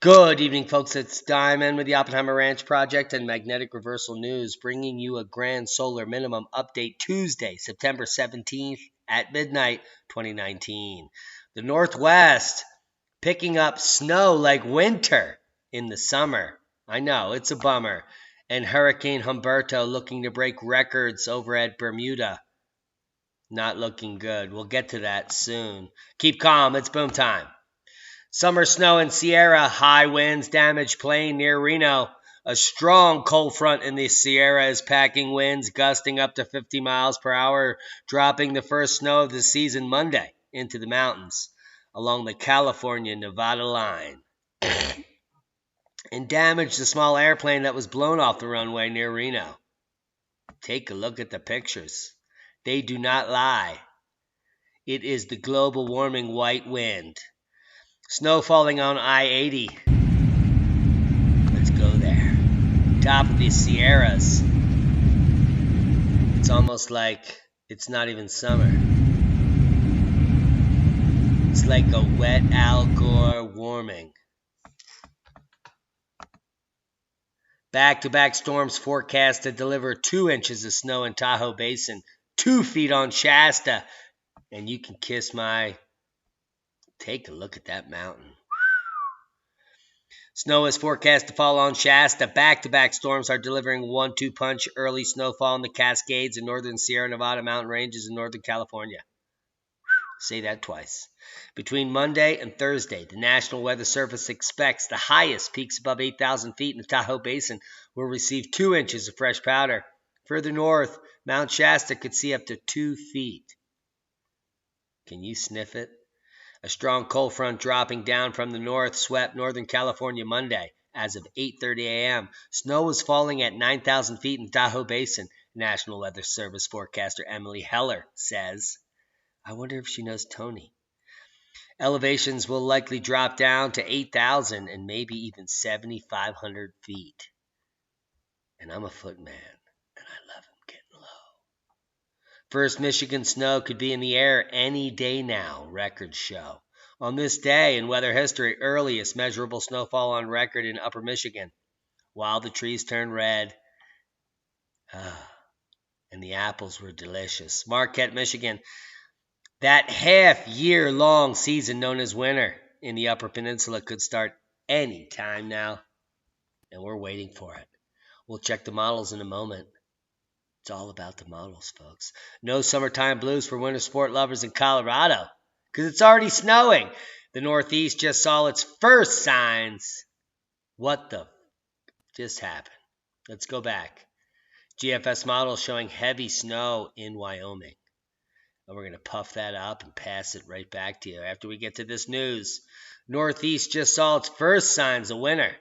Good evening, folks. It's Diamond with the Oppenheimer Ranch Project and Magnetic Reversal News, bringing you a grand solar minimum update Tuesday, September 17th at midnight, 2019. The Northwest picking up snow like winter in the summer. I know, it's a bummer. And Hurricane Humberto looking to break records over at Bermuda. Not looking good. We'll get to that soon. Keep calm. It's boom time. Summer snow in Sierra, high winds damage plane near Reno. A strong cold front in the Sierra is packing winds gusting up to 50 miles per hour, dropping the first snow of the season Monday into the mountains along the California-Nevada line. And damaged the small airplane that was blown off the runway near Reno. Take a look at the pictures. They do not lie. It is the global warming white wind. Snow falling on I-80. Let's go there. Top of the Sierras. It's almost like it's not even summer. It's like a wet Al Gore warming. Back-to-back storms forecast to deliver 2 inches of snow in Tahoe Basin, 2 feet on Shasta, and you can kiss my... Take a look at that mountain. Snow is forecast to fall on Shasta. Back-to-back storms are delivering 1-2 punch early snowfall in the Cascades and northern Sierra Nevada mountain ranges in northern California. Say that twice. Between Monday and Thursday, the National Weather Service expects the highest peaks above 8,000 feet in the Tahoe Basin will receive 2 inches of fresh powder. Further north, Mount Shasta could see up to 2 feet. Can you sniff it? A strong cold front dropping down from the north swept northern California Monday. As of 8:30 a.m., snow was falling at 9,000 feet in the Tahoe Basin. National Weather Service forecaster Emily Heller says, I wonder if she knows Tony. Elevations will likely drop down to 8,000 and maybe even 7,500 feet. And I'm a footman, and I love him getting low. First Michigan snow could be in the air any day now, records show. On this day in weather history, earliest measurable snowfall on record in upper Michigan. While the trees turned red, and the apples were delicious. Marquette, Michigan. That half-year-long season known as winter in the Upper Peninsula could start any time now, and we're waiting for it. We'll check the models in a moment. It's all about the models, folks. No summertime blues for winter sport lovers in Colorado, because it's already snowing. The Northeast just saw its first signs. What the just happened? Let's go back. GFS models showing heavy snow in Wyoming. And we're going to puff that up and pass it right back to you after we get to this news. Northeast just saw its first signs of winter.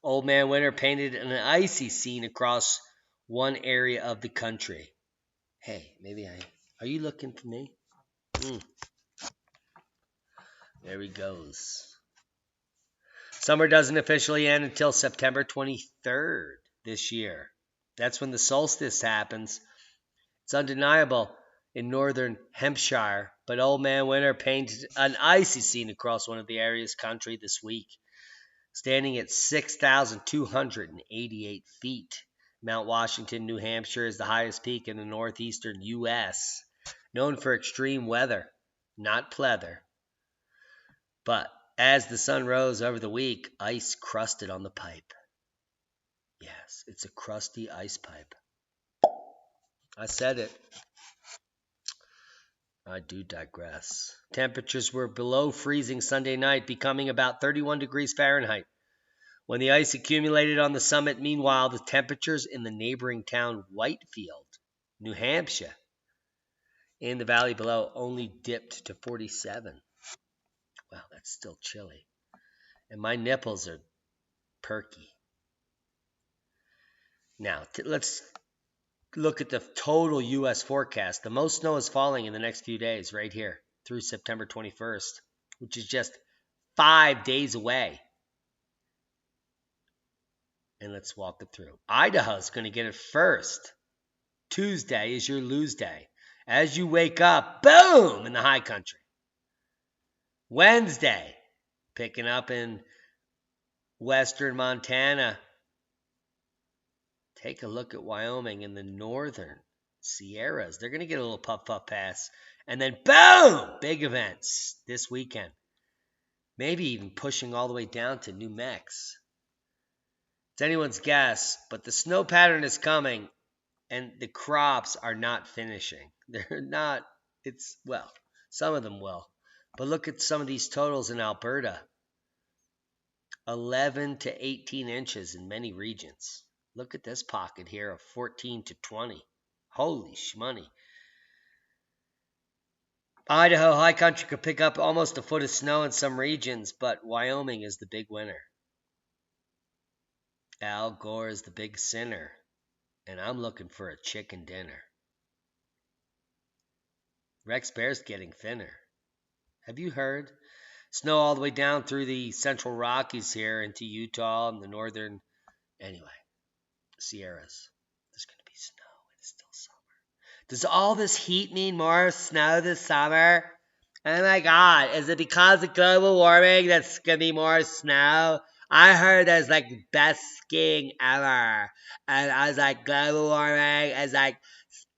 Old Man Winter painted an icy scene across one area of the country. Hey, are you looking for me? There he goes. Summer doesn't officially end until September 23rd this year. That's when the solstice happens. It's undeniable in northern Hampshire, but Old Man Winter painted an icy scene across one of the area's country this week. Standing at 6,288 feet, Mount Washington, New Hampshire is the highest peak in the northeastern U.S., known for extreme weather, not pleather. But as the sun rose over the week, ice crusted on the pipe. Yes, it's a crusty ice pipe. I said it. I do digress. Temperatures were below freezing Sunday night, becoming about 31 degrees Fahrenheit. When the ice accumulated on the summit, meanwhile, the temperatures in the neighboring town Whitefield, New Hampshire, in the valley below only dipped to 47. Wow, that's still chilly. And my nipples are perky. Now, let's look at the total U.S. forecast. The most snow is falling in the next few days right here through September 21st, which is just 5 days away. And let's walk it through. Idaho's going to get it first. Tuesday is your lose day. As you wake up, boom, in the high country. Wednesday, Picking up in western Montana. Take a look at Wyoming and the northern Sierras. They're going to get a little puff pass. And then boom! Big events this weekend. Maybe even pushing all the way down to New Mex. It's anyone's guess, but the snow pattern is coming and the crops are not finishing. They're not, well, some of them will. But look at some of these totals in Alberta. 11 to 18 inches in many regions. Look at this pocket here of 14 to 20. Holy shmoney. Idaho high country could pick up almost a foot of snow in some regions, but Wyoming is the big winner. Al Gore is the big sinner, and I'm looking for a chicken dinner. Rex Bear's getting thinner. Have you heard? Snow all the way down through the central Rockies here into Utah and the northern, Sierras. There's going to be snow. It's still summer. Does all this heat mean more snow this summer? Oh my God, is it because of global warming that's going to be more snow? I heard there's like best skiing ever. And I was like, global warming is like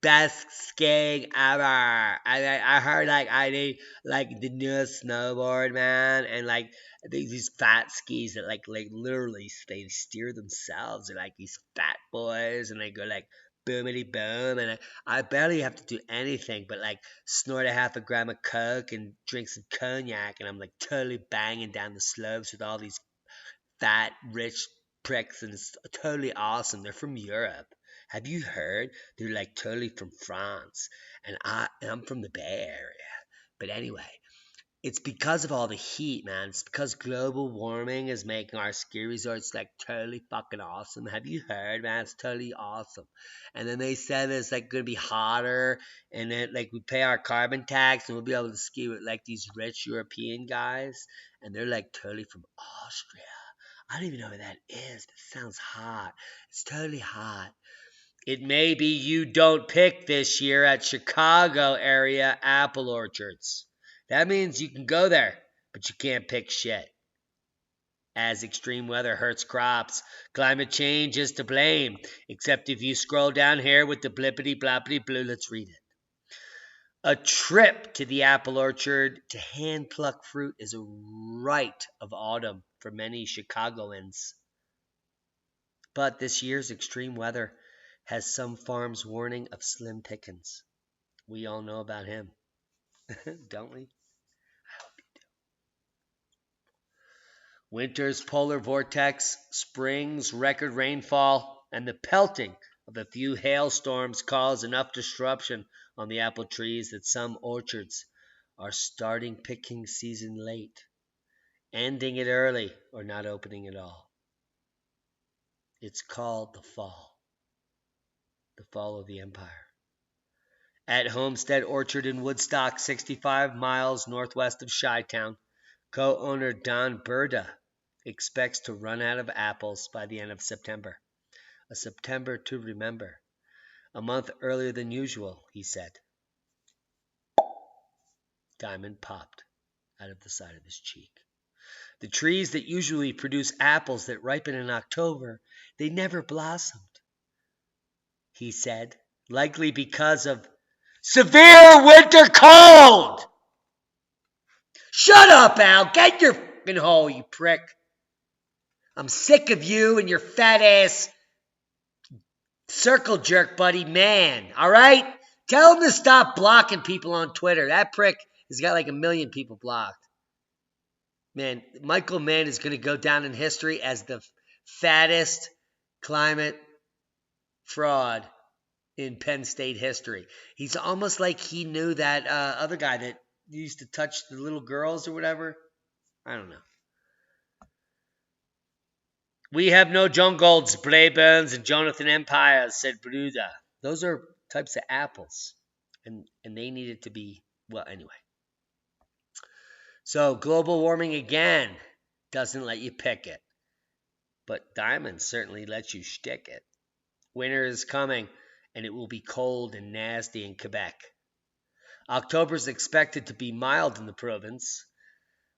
best skiing ever. I heard like I need like the newest snowboard, man, and like these fat skis that like literally they steer themselves. They're like these fat boys, and they go like boomity boom, and I barely have to do anything but like snort a half a gram of coke and drink some cognac, and I'm like totally banging down the slopes with all these fat rich pricks, and it's totally awesome. They're from Europe. Have you heard? They're like totally from France, and I'm from the Bay Area. But anyway, it's because of all the heat, man. It's because global warming is making our ski resorts like totally fucking awesome. Have you heard, man? It's totally awesome. And then they said it's like gonna be hotter, and then like we pay our carbon tax, and we'll be able to ski with like these rich European guys, and they're like totally from Austria. I don't even know where that is. That sounds hot. It's totally hot. It may be you don't pick this year at Chicago area apple orchards. That means you can go there, but you can't pick shit. As extreme weather hurts crops, climate change is to blame. Except if you scroll down here with the blippity bloppity blue, let's read it. A trip to the apple orchard to hand pluck fruit is a rite of autumn for many Chicagoans. But this year's extreme weather has some farms warning of slim pickings. We all know about him, don't we? Winter's polar vortex, spring's record rainfall, and the pelting of a few hailstorms cause enough disruption on the apple trees that some orchards are starting picking season late, ending it early, or not opening at all. It's called the fall of the empire. At Homestead Orchard in Woodstock, 65 miles northwest of Chi-Town, co-owner Don Berda expects to run out of apples by the end of September. A September to remember. A month earlier than usual, he said. Diamond popped out of the side of his cheek. The trees that usually produce apples that ripen in October, they never blossomed, he said, likely because of severe winter cold! Shut up, Al! Get your f***ing hole, you prick! I'm sick of you and your fat ass circle jerk buddy man, alright? Tell him to stop blocking people on Twitter. That prick has got like 1 million people blocked. Man, Michael Mann is going to go down in history as the fattest climate fraud in Penn State history. He's almost like he knew that other guy that used to touch the little girls or whatever. I don't know. We have no John Golds, Brayburns, and Jonathan Empires, said Bermuda. Those are types of apples. And they needed to be, well, anyway. So global warming again doesn't let you pick it. But Diamond certainly lets you shtick it. Winter is coming, and it will be cold and nasty in Quebec. October is expected to be mild in the province,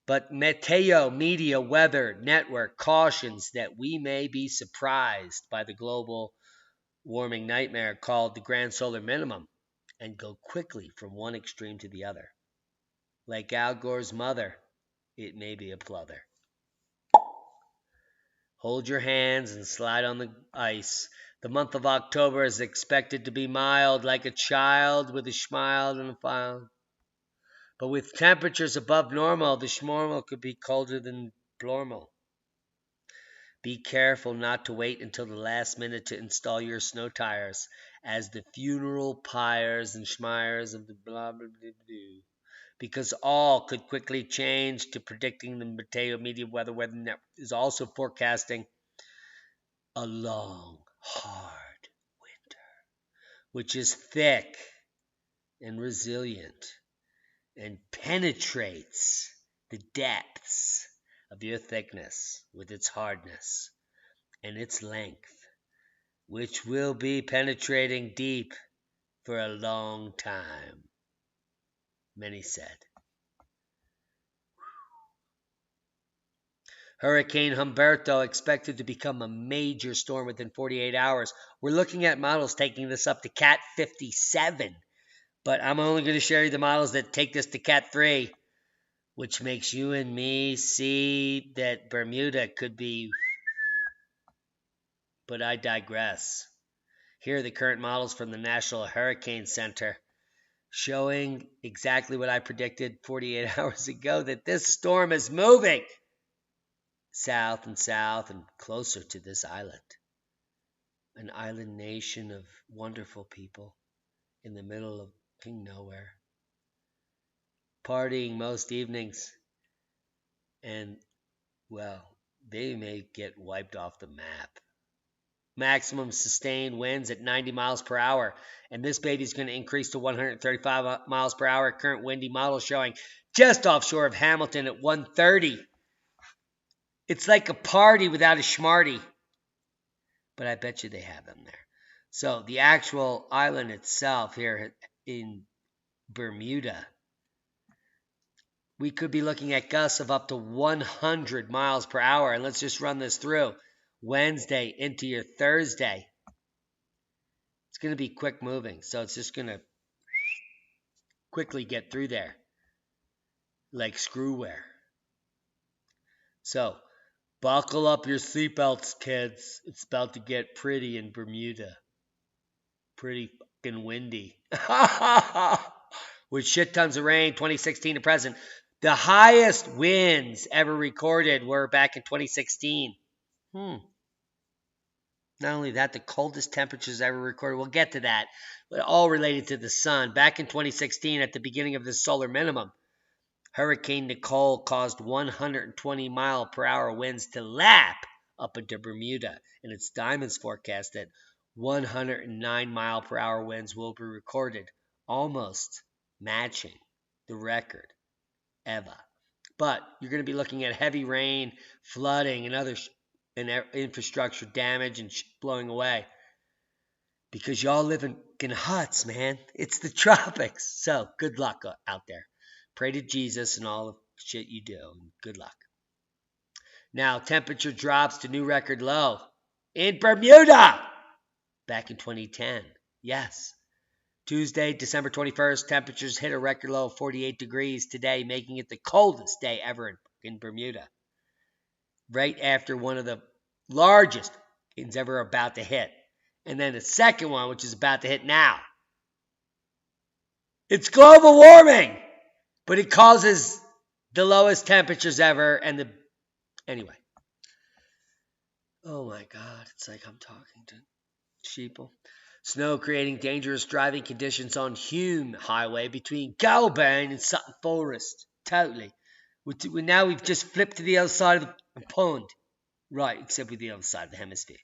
But Meteo Media Weather Network cautions that we may be surprised by the global warming nightmare called the grand solar minimum and go quickly from one extreme to the other. Like Al Gore's mother, it may be a plother. Hold your hands and slide on the ice. The month of October is expected to be mild, like a child with a smile and a file. But with temperatures above normal, the schnormal could be colder than normal. Be careful not to wait until the last minute to install your snow tires, as the funeral pyres and schmires of the blah blah blah blah, because all could quickly change to predicting. The Meteo Media Weather Network is also forecasting a long, hard winter, which is thick and resilient and penetrates the depths of your thickness with its hardness and its length, which will be penetrating deep for a long time, many said. Hurricane Humberto expected to become a major storm within 48 hours. We're looking at models taking this up to Cat 57, but I'm only going to show you the models that take this to Cat 3, which makes you and me see that Bermuda could be, but I digress. Here are the current models from the National Hurricane Center, showing exactly what I predicted 48 hours ago, that this storm is moving south and closer to this island. An island nation of wonderful people in the middle of nowhere, partying most evenings, and, well, they may get wiped off the map. Maximum sustained winds at 90 miles per hour, and this baby's going to increase to 135 miles per hour. Current windy model showing just offshore of Hamilton at 130. It's like a party without a schmarty, but I bet you they have them there. So the actual island itself here in Bermuda, we could be looking at gusts of up to 100 miles per hour. And let's just run this through. Wednesday into your Thursday. It's going to be quick moving, so it's just going to quickly get through there like screwwear. So buckle up your seatbelts, kids. It's about to get pretty in Bermuda. Pretty fucking windy. With shit tons of rain, 2016 to present. The highest winds ever recorded were back in 2016. Not only that, the coldest temperatures ever recorded. We'll get to that. But all related to the sun. Back in 2016, at the beginning of the solar minimum, Hurricane Nicole caused 120 mile per hour winds to lap up into Bermuda. And its Diamonds forecast that 109 mile per hour winds will be recorded, almost matching the record ever. But you're going to be looking at heavy rain, flooding, and other infrastructure damage and blowing away, because y'all live in huts, man. It's the tropics. So good luck out there. Pray to Jesus and all the shit you do. Good luck. Now, temperature drops to new record low in Bermuda back in 2010. Yes. Tuesday, December 21st, temperatures hit a record low of 48 degrees today, making it the coldest day ever in Bermuda. Right after one of the largest it's ever about to hit. And then the second one, which is about to hit now. It's global warming, but it causes the lowest temperatures ever. Anyway. Oh my God, it's like I'm talking to sheeple. Snow creating dangerous driving conditions on Hume Highway between Goulburn and Sutton Forest. Totally. Now we've just flipped to the other side of the pond. Right, except with the other side of the hemisphere.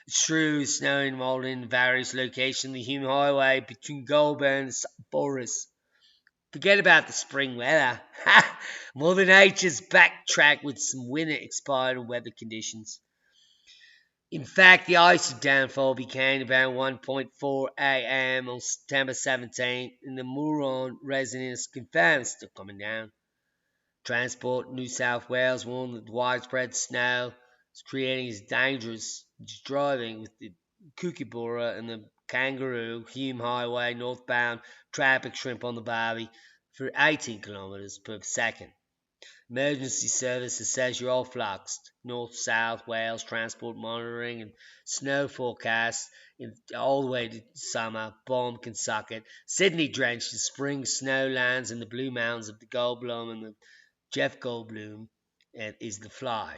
It's true, snow involved in various locations. The Hume Highway between Goulburn and Sutton Forest. Forget about the spring weather. Mother Nature's backtrack with some winter-expired weather conditions. In fact, the ice downfall began about 1:04 a.m. on September 17th, and the Neutron resonance confirms still coming down. Transport New South Wales warned that widespread snow is creating dangerous driving with the kookaburra and the kangaroo Hume Highway northbound traffic shrimp on the Barbie for 18 kilometers per second. Emergency services says you're all fluxed. North South Wales transport monitoring and snow forecasts all the way to summer. Bomb can suck it. Sydney drenched in spring snow lands in the Blue Mountains of the Goldblum and the Jeff Goldblum is the fly.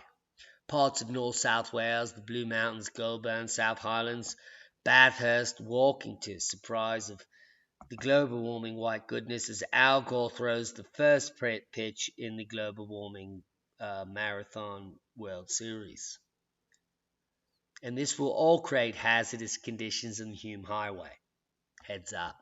Parts of North South Wales, the Blue Mountains, Goulburn, South Highlands, Bathurst, walking to surprise of the global warming white goodness as Al Gore throws the first pitch in the global warming marathon World Series. And this will all create hazardous conditions in the Hume Highway. Heads up.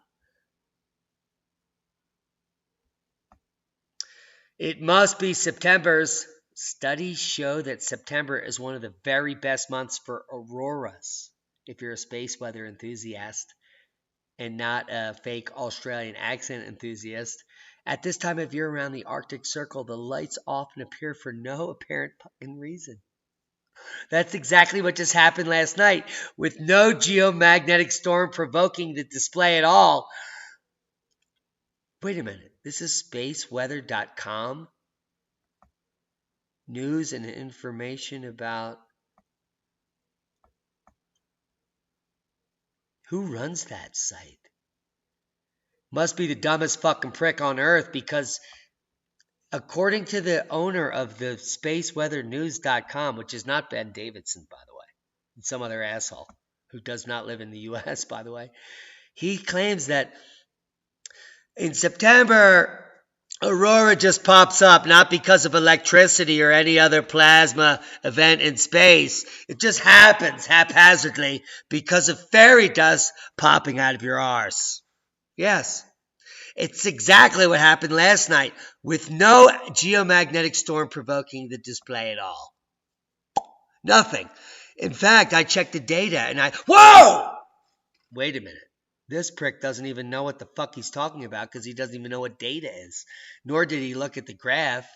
It must be September's. Studies show that September is one of the very best months for auroras. If you're a space weather enthusiast and not a fake Australian accent enthusiast, at this time of year around the Arctic Circle, the lights often appear for no apparent fucking reason. That's exactly what just happened last night, with no geomagnetic storm provoking the display at all. Wait a minute, this is spaceweather.com? News and information about who runs that site? Must be the dumbest fucking prick on earth, because according to the owner of the spaceweathernews.com, which is not Ben Davidson, by the way, it's some other asshole who does not live in the US, by the way, he claims that in September, aurora just pops up, not because of electricity or any other plasma event in space. It just happens haphazardly because of fairy dust popping out of your arse. Yes, it's exactly what happened last night, with no geomagnetic storm provoking the display at all. Nothing. In fact, I checked the data and whoa! Wait a minute. This prick doesn't even know what the fuck he's talking about, because he doesn't even know what data is. Nor did he look at the graph.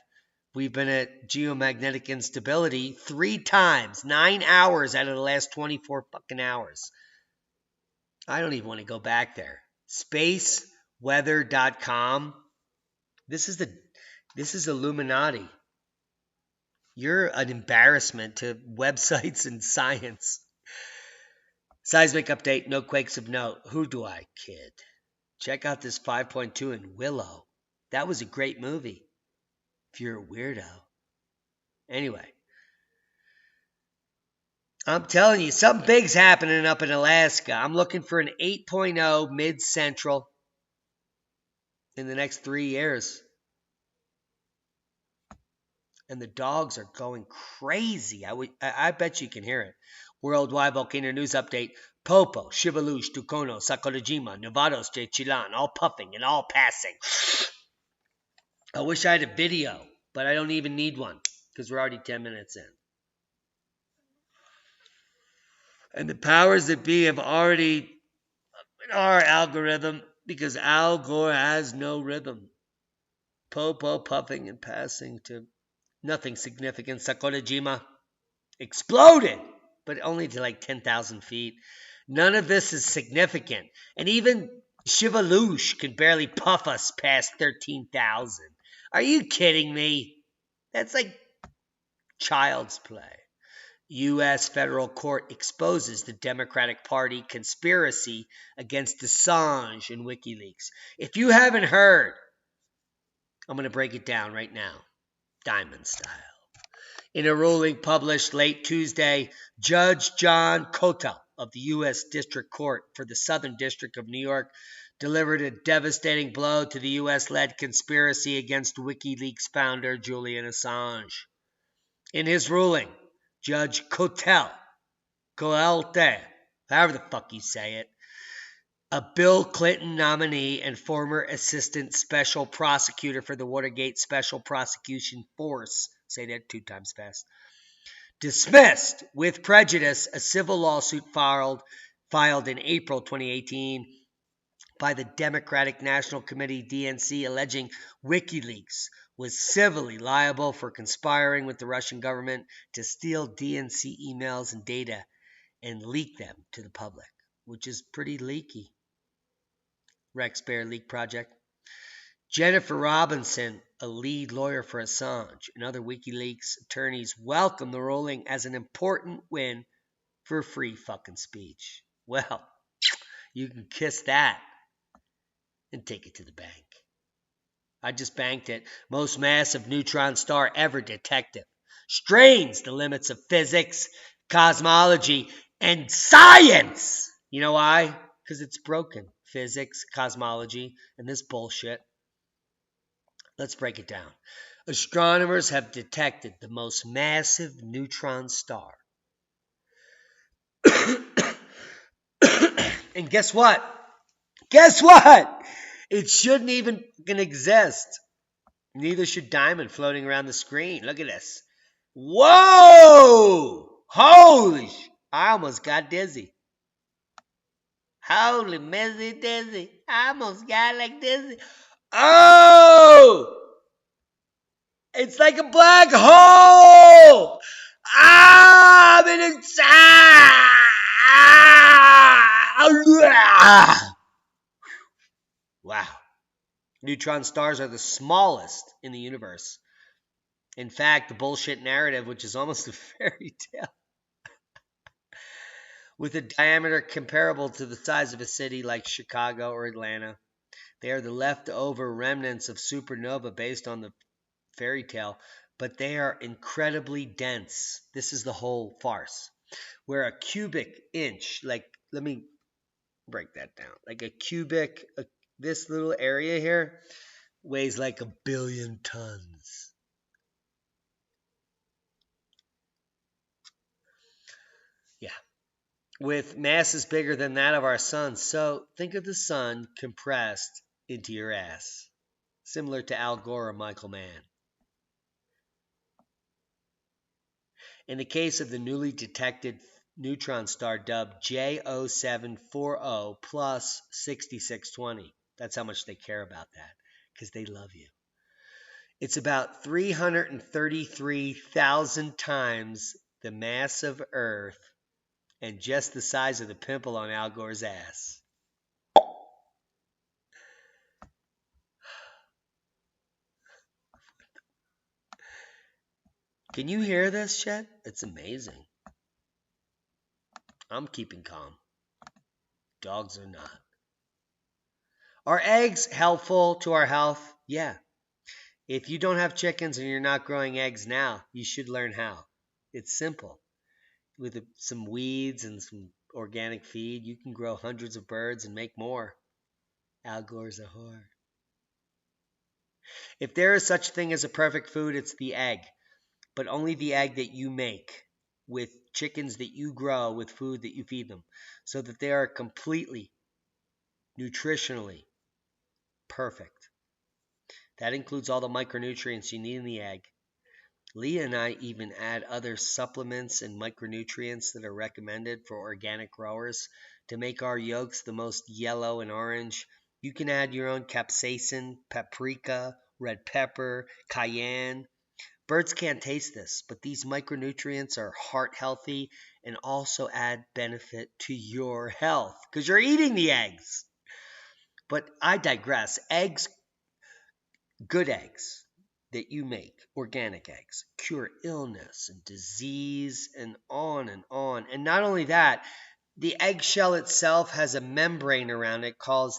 We've been at geomagnetic instability 3 times, 9 hours out of the last 24 fucking hours. I don't even want to go back there. Spaceweather.com. This is Illuminati. You're an embarrassment to websites and science. Seismic update, no quakes of note. Who do I kid? Check out this 5.2 in Willow. That was a great movie, if you're a weirdo. Anyway, I'm telling you, something big's happening up in Alaska. I'm looking for an 8.0 mid-central in the next 3 years. And the dogs are going crazy. I bet you can hear it. Worldwide volcano news update. Popo, Shivalush, Tucono, Sakurajima, Nevados, de Chilan, all puffing and all passing. I wish I had a video, but I don't even need one, because we're already 10 minutes in. And the powers that be have already our algorithm, because Al Gore has no rhythm. Popo puffing and passing to nothing significant. Sakurajima exploded, but only to like 10,000 feet. None of this is significant. And even Shivalush can barely puff us past 13,000. Are you kidding me? That's like child's play. U.S. federal court exposes the Democratic Party conspiracy against Assange and WikiLeaks. If you haven't heard, I'm going to break it down right now, Diamond style. In a ruling published late Tuesday, Judge John Kotel of the U.S. District Court for the Southern District of New York delivered a devastating blow to the U.S.-led conspiracy against WikiLeaks founder Julian Assange. In his ruling, Judge Kotel, however the fuck you say it, a Bill Clinton nominee and former assistant special prosecutor for the Watergate Special Prosecution Force, say that 2 times fast, dismissed with prejudice a civil lawsuit filed in April 2018 by the Democratic National Committee, DNC, alleging WikiLeaks was civilly liable for conspiring with the Russian government to steal DNC emails and data and leak them to the public, which is pretty leaky. Rex Bear Leak Project. Jennifer Robinson, a lead lawyer for Assange, and other WikiLeaks attorneys welcome the ruling as an important win for free fucking speech. Well, you can kiss that and take it to the bank. I just banked it. Most massive neutron star ever detected. Strains the limits of physics, cosmology, and science. You know why? Because it's broken. Physics, cosmology, and this bullshit. Let's break it down. Astronomers have detected the most massive neutron star. And guess what? Guess what? It shouldn't even exist. Neither should diamond floating around the screen. Look at this. Whoa! Holy I almost got dizzy. Holy mizzy dizzy. I almost got like dizzy. Oh! It's like a black hole! Ah! I'm in a... Wow. Neutron stars are the smallest in the universe. In fact, the bullshit narrative, which is almost a fairy tale, with a diameter comparable to the size of a city like Chicago or Atlanta, they are the leftover remnants of supernova based on the fairy tale, but they are incredibly dense. This is the whole farce. Where a cubic inch, like, let me break that down. Like a cubic, this little area here weighs like 1 billion tons. Yeah. With masses bigger than that of our sun. So think of the sun compressed into your ass. Similar to Al Gore or Michael Mann. In the case of the newly detected neutron star dubbed J0740 plus 6620, that's how much they care about that, because they love you. It's about 333,000 times the mass of Earth and just the size of the pimple on Al Gore's ass. Can you hear this shit? It's amazing. I'm keeping calm. Dogs are not. Are eggs helpful to our health? Yeah. If you don't have chickens and you're not growing eggs now, you should learn how. It's simple. With some weeds and some organic feed, you can grow hundreds of birds and make more. Al Gore's a whore. If there is such a thing as a perfect food, it's the egg. But only the egg that you make with chickens that you grow with food that you feed them, so that they are completely nutritionally perfect. That includes all the micronutrients you need in the egg. Leah and I even add other supplements and micronutrients that are recommended for organic growers to make our yolks the most yellow and orange. You can add your own capsaicin, paprika, red pepper, cayenne. Birds can't taste this, but these micronutrients are heart healthy and also add benefit to your health because you're eating the eggs. But I digress. Eggs, good eggs that you make, organic eggs, cure illness and disease and on and on. And not only that, the eggshell itself has a membrane around it called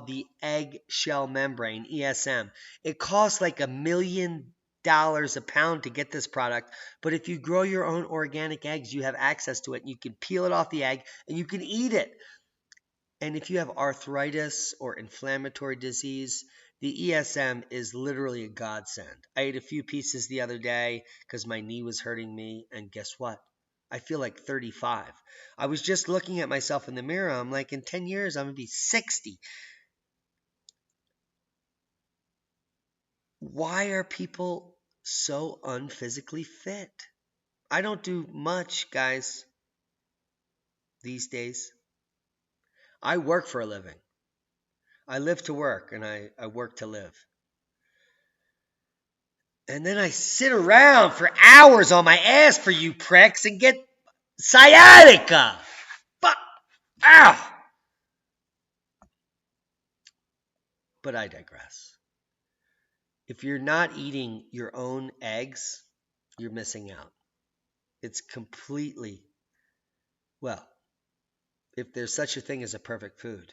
the eggshell membrane, ESM. It costs like $1 million a pound to get this product, but if you grow your own organic eggs, you have access to it and you can peel it off the egg and you can eat it. And if you have arthritis or inflammatory disease, the ESM is literally a godsend. I ate a few pieces the other day because my knee was hurting me, and guess what? I feel like 35. I was just looking at myself in the mirror. I'm like, in 10 years, I'm going to be 60. Why are people so unphysically fit? I don't do much, guys, these days. I work for a living. I live to work and I work to live. And then I sit around for hours on my ass for you pricks and get sciatica. But, ow! But I digress. If you're not eating your own eggs, you're missing out. It's completely, well, if there's such a thing as a perfect food,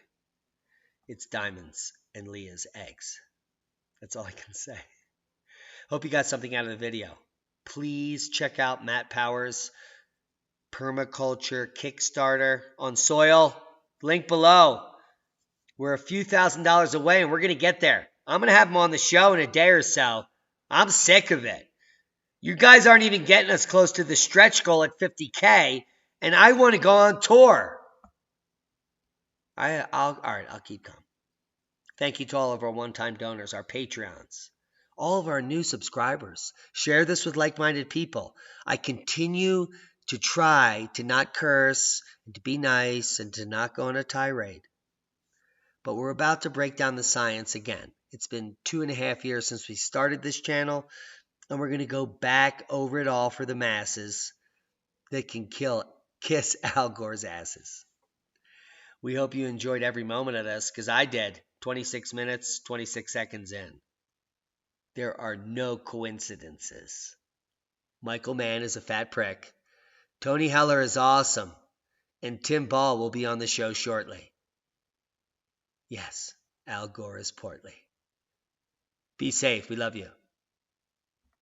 it's Diamond's and Leah's eggs. That's all I can say. Hope you got something out of the video. Please check out Matt Powers' Permaculture Kickstarter on soil. Link below. We're a few $1,000s away and we're going to get there. I'm going to have him on the show in a day or so. I'm sick of it. You guys aren't even getting us close to the stretch goal at 50K, and I want to go on tour. All right, I'll keep calm. Thank you to all of our one-time donors, our Patreons, all of our new subscribers. Share this with like-minded people. I continue to try to not curse and to be nice and to not go on a tirade. But we're about to break down the science again. It's been 2.5 years since we started this channel, and we're going to go back over it all for the masses that can kiss Al Gore's asses. We hope you enjoyed every moment of this, because I did. 26 minutes, 26 seconds in. There are no coincidences. Michael Mann is a fat prick. Tony Heller is awesome. And Tim Ball will be on the show shortly. Yes, Al Gore is portly. Be safe. We love you.